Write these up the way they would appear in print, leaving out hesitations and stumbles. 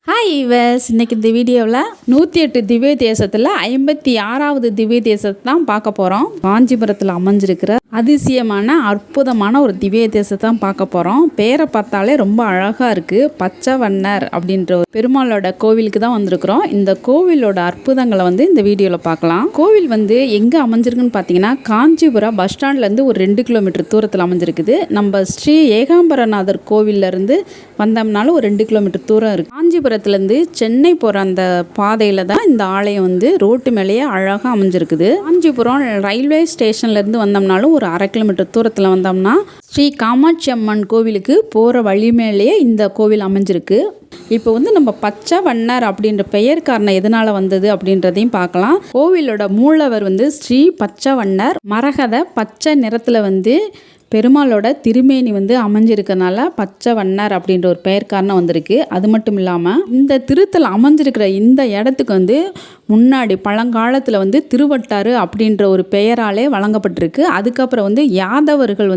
Hi ஈவர்ஸ், இன்றைக்கி இந்த வீடியோவில் 108 திவ்ய தேசத்தில் 56வது திவ்ய தேசத்தை தான் பார்க்க போகிறோம். காஞ்சிபுரத்தில் அமைஞ்சிருக்கிற அதிசயமான அற்புதமான ஒரு திவ்ய தேசத்தை தான் பார்க்க போகிறோம். பேரை பார்த்தாலே ரொம்ப அழகாக இருக்குது. பச்சைவண்ணர் அப்படின்ற ஒரு பெருமாளோட கோவிலுக்கு தான் வந்திருக்கிறோம். இந்த கோவிலோட அற்புதங்களை இந்த வீடியோவில் பார்க்கலாம். கோவில் எங்கே அமைஞ்சிருக்குன்னு பார்த்தீங்கன்னா காஞ்சிபுரம் பஸ் ஸ்டாண்ட்லேருந்து ஒரு 2 கிலோமீட்டர் தூரத்தில் அமைஞ்சிருக்குது. நம்ம ஸ்ரீ ஏகாம்பரநாதர் கோவிலேருந்து வந்தோம்னாலும் ஒரு 2 கிலோமீட்டர் தூரம் இருக்குது. காஞ்சிபுரத்துலேருந்து சென்னை போகிற அந்த பாதையில் தான் இந்த ஆலயம் ரோட்டு மேலேயே அழகாக அமைஞ்சிருக்குது. காஞ்சிபுரம் ரயில்வே ஸ்டேஷன்லேருந்து வந்தோம்னாலும் ஒரு 1/2 கிலோமீட்டர் தூரத்தில் வந்தோம்னா ஸ்ரீ காமாட்சி அம்மன் கோவிலுக்கு போகிற வழி மேலேயே இந்த கோவில் அமைஞ்சிருக்கு. இப்போ நம்ம பச்சைவண்ணர் அப்படின்ற பெயர் காரணம் எதனால் வந்தது அப்படின்றதையும் பார்க்கலாம். கோவிலோட மூலவர் ஸ்ரீ பச்சைவண்ணர். மரகத பச்சை நிறத்தில் பெருமாளோட திருமேனி அமைஞ்சிருக்கனால பச்சைவண்ணர் அப்படின்ற ஒரு பெயர் காரணம் வந்திருக்கு. அது மட்டும் இல்லாமல் இந்த திருத்தல் அமைஞ்சிருக்கிற இந்த இடத்துக்கு முன்னாடி பழங்காலத்தில் திருவட்டாறு அப்படின்ற ஒரு பெயராலே வழங்கப்பட்டிருக்கு. அதுக்கப்புறம் யாதவர்கள்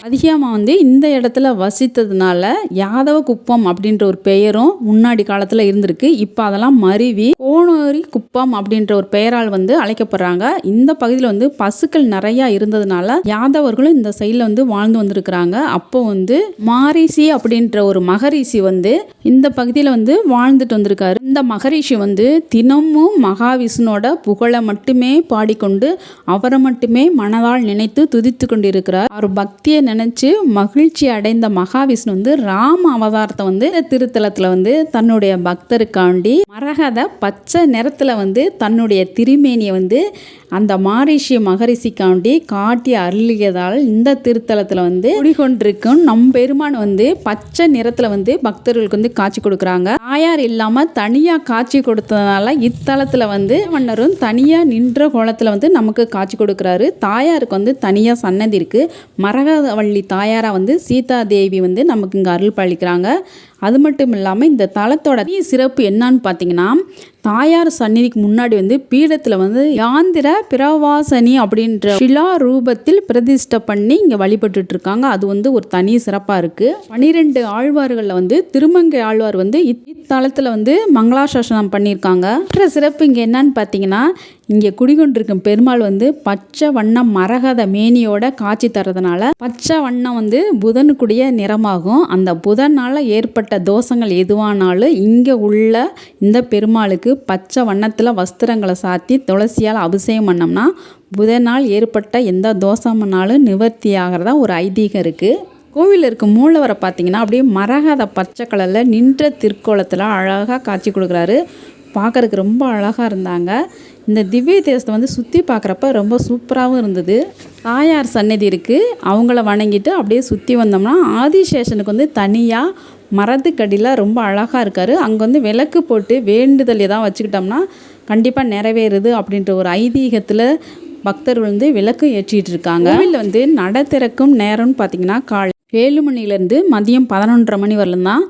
அதிகமாக இந்த இடத்துல வசித்ததுனால யாதவ குப்பம் அப்படின்ற ஒரு பெயரும் முன்னாடி காலத்தில் இருந்திருக்கு. இப்போ அதெல்லாம் மருவி கோனேரி குப்பம் அப்படின்ற ஒரு பெயரால் அழைக்கப்படுறாங்க. இந்த பகுதியில் பசுக்கள் நிறையா இருந்ததுனால யாதவர்களும் இந்த சைடில் வாழ்ந்து வந்திருக்கிறாங்க. அப்போ மாரிசி அப்படின்ற ஒரு மகரிஷி இந்த பகுதியில் வாழ்ந்துட்டு வந்திருக்காரு. இந்த மகரிஷி தினமும் மகாவிஷ்ணுவோட புகழை மட்டுமே பாடிக்கொண்டு அவரை மட்டுமே மனதால் நினைத்து துதித்து கொண்டிருக்கிறார். அவர் பக்தியை நினைச்சு மகிழ்ச்சி அடைந்த மகாவிஷ்ணு ராம அவதாரத்தை திருத்தலத்தில் தன்னுடைய பக்தருக்காண்டி மரகத பச்சை நிறத்தில் தன்னுடைய திருமேனியை அந்த மாரிஷி மகரிஷிக்காண்டி காட்டி அருளியதால் இந்த திருத்தலத்தில் குடிகொண்டிருக்கும் நம் பெருமான் பச்சை நிறத்தில் பக்தர்களுக்கு காட்சி கொடுக்குறாங்க. தாயார் இல்லாமல் தனியாக காட்சி கொடுத்ததுனால இத்தலத்தில் வண்ணரும் தனியாக நின்ற கோலத்தில் நமக்கு காட்சி கொடுக்குறாரு. தாயாருக்கு தனியாக சன்னதி இருக்குது. மரகதவள்ளி தாயாராக சீதா தேவி நமக்கு இங்கே அருள் பாலிக்கிறாங்க. அது மட்டும் இல்லாமல் இந்த தலத்தோட சிறப்பு என்னன்னு பார்த்தீங்கன்னா தாயார் சந்நிதிக்கு முன்னாடி பீடத்தில் யாந்திர பிரவாசனி அப்படின்ற ஷிலா ரூபத்தில் பிரதிஷ்டை பண்ணி இங்கே வழிபட்டு இருக்காங்க. அது ஒரு தனி சிறப்பாக இருக்குது. 12 ஆழ்வார்களில் திருமங்கை ஆழ்வார் இத்தலத்தில் மங்களாசாசனம் பண்ணியிருக்காங்க. மற்ற சிறப்பு இங்கே என்னன்னு பார்த்தீங்கன்னா இங்கே குடிகொண்டிருக்கும் பெருமாள் பச்சை வண்ணம் மரகத மேனியோட காட்சி தரதுனால பச்சை வண்ணம் புதனுக்குடைய நிறமாகும். அந்த புதனால் ஏற்பட்ட தோஷங்கள் எதுவானாலும் இங்கே உள்ள இந்த பெருமாளுக்கு பச்சை வண்ணத்தில் வஸ்திரங்களை சாத்தி துளசியால் அபிஷேகம் பண்ணோம்னா புதனால் ஏற்பட்ட எந்த தோஷம்னாலும் நிவர்த்தி ஆகிறதா ஒரு ஐதீகம் இருக்குது. கோவிலில் இருக்க மூலவரை பார்த்தீங்கன்னா அப்படியே மரகத பச்சை கலரில் நின்ற திருக்கோலத்தில் அழகாக காட்சி கொடுக்குறாரு. பார்க்குறதுக்கு ரொம்ப அழகாக இருந்தாங்க. இந்த திவ்ய தேசத்தை சுற்றி பார்க்குறப்ப ரொம்ப சூப்பராகவும் இருந்தது. தாயார் சன்னதி இருக்குது. அவங்கள வணங்கிட்டு அப்படியே சுற்றி வந்தோம்னா ஆதிசேஷனுக்கு தனியாக மரத்துக்கடியில் ரொம்ப அழகாக இருக்கார். அங்கே விளக்கு போட்டு வேண்டுதல் எதாவது வச்சுக்கிட்டோம்னா கண்டிப்பாக நிறைவேறுது அப்படின்ற ஒரு ஐதீகத்தில் பக்தர்கள் விளக்கு ஏற்றிட்டு இருக்காங்க. கோவிலில் நட திறக்கும் நேரம்னு பார்த்தீங்கன்னா காலை 7 மணிலேருந்து மதியம் 11:30 மணி வரலும் தான்.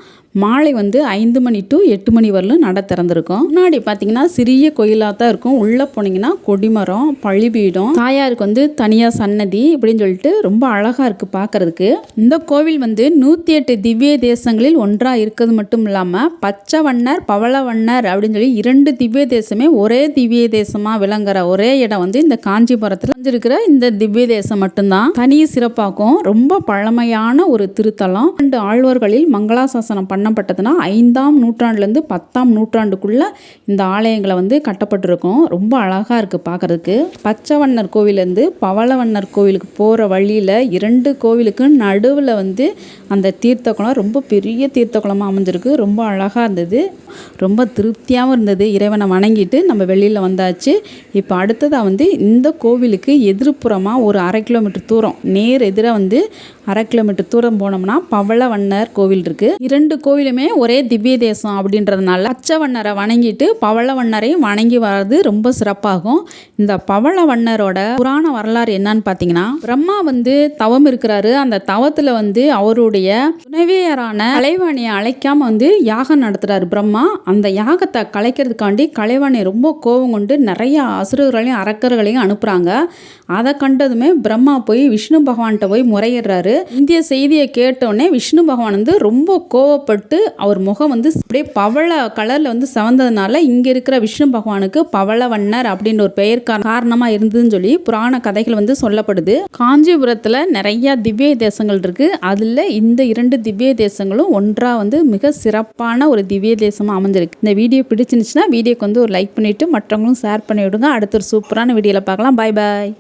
மாலை 5 மணி to 8 மணி வரலும் நட திறந்திருக்கும். முன்னாடி பார்த்தீங்கன்னா சிறிய கோயிலாக தான் இருக்கும். உள்ளே போனீங்கன்னா கொடிமரம், பழிபீடம், தாயாருக்கு தனியாக சன்னதி இப்படின்னு சொல்லிட்டு ரொம்ப அழகாக இருக்குது பார்க்குறதுக்கு. இந்த கோவில் 108 திவ்ய தேசங்களில் ஒன்றாக இருக்கிறது மட்டும் இல்லாமல் பச்சைவண்ணர் பவளவண்ணர் அப்படின்னு சொல்லி 2 திவ்ய தேசமே ஒரே திவ்ய தேசமாக விளங்குற ஒரே இடம் இந்த காஞ்சிபுரத்தில் இருக்கிற இந்த திவ்ய தேசம் மட்டும்தான் தனி சிறப்பாகும். ரொம்ப பழமையான ஒரு திருத்தலம். 2 ஆழ்வார்களில் மங்களாசாசனம் பண்ணப்பட்டதுன்னா 5ஆம் நூற்றாண்டுலேருந்து 10ஆம் நூற்றாண்டுக்குள்ள இந்த ஆலயங்களை கட்டப்பட்டிருக்கும். ரொம்ப அழகாக இருக்குது பார்க்குறதுக்கு. பச்சைவண்ணர் கோவிலேருந்து பவளவண்ணர் கோவிலுக்கு போகிற வழியில் 2 கோவிலுக்கு நடுவில் அந்த தீர்த்த குளம் ரொம்ப பெரிய தீர்த்த குளமாக அமைஞ்சிருக்கு. ரொம்ப அழகாக இருந்தது. ரொம்ப திருப்தியாகவும் இருந்தது. இறைவனை வணங்கிட்டு நம்ம வெளியில் வந்தாச்சு. இப்போ அடுத்ததாக இந்த கோவிலுக்கு எதிர்ப்புறமாக ஒரு 1/2 கிலோமீட்டர் தூரம் நேர் எதிராக 1/2 கிலோமீட்டர் தூரம் போனோம்னா பவளவண்ணர் கோவில் இருக்குது. 2 கோவிலுமே ஒரே திவ்ய தேசம் அப்படின்றதுனால பச்சைவண்ணரை வணங்கிட்டு பவளவண்ணரையும் வணங்கி வர்றது ரொம்ப சிறப்பாகும். இந்த பவளவண்ணரோட புராண வரலாறு என்னன்னு பார்த்தீங்கன்னா பிரம்மா தவம் இருக்கிறாரு. அந்த தவத்தில் அவருடைய துணைவியரான கலைவாணியை அழைக்காம யாகம் நடத்துறாரு பிரம்மா. அந்த யாகத்தை கலைக்கிறதுக்காண்டி கலைவாணி ரொம்ப கோபம் கொண்டு நிறைய அசுரர்களையும் அரக்கர்களையும் அனுப்புறாங்க. அதை கண்டதுமே பிரம்மா போய் விஷ்ணு பகவான்கிட்ட போய் முறையிடுறாரு. இந்திய செய்தியை கேட்டோடனே விஷ்ணு பகவான் ரொம்ப கோவப்பட்டு ஏற்பட்டு அவர் முகம் வந்து அப்படியே பவள கலரில் வந்து செவந்ததுனால இங்கே இருக்கிற விஷ்ணு பகவானுக்கு பவளவண்ணர் அப்படின்ற ஒரு பெயர் காரணமாக இருந்ததுன்னு சொல்லி புராண கதைகள் வந்து சொல்லப்படுது. காஞ்சிபுரத்தில் நிறைய திவ்ய தேசங்கள் இருக்குது. அதில் இந்த 2 திவ்ய தேசங்களும் ஒன்றா வந்து மிக சிறப்பான ஒரு திவ்ய தேசமாக அமைஞ்சிருக்கு. இந்த வீடியோ பிடிச்சிருந்துச்சுன்னா வீடியோக்கு வந்து ஒரு லைக் பண்ணிவிட்டு மற்றவங்களும் ஷேர் பண்ணி விடுங்க. அடுத்த ஒரு சூப்பரான வீடியோவில் பார்க்கலாம். பாய் பாய்.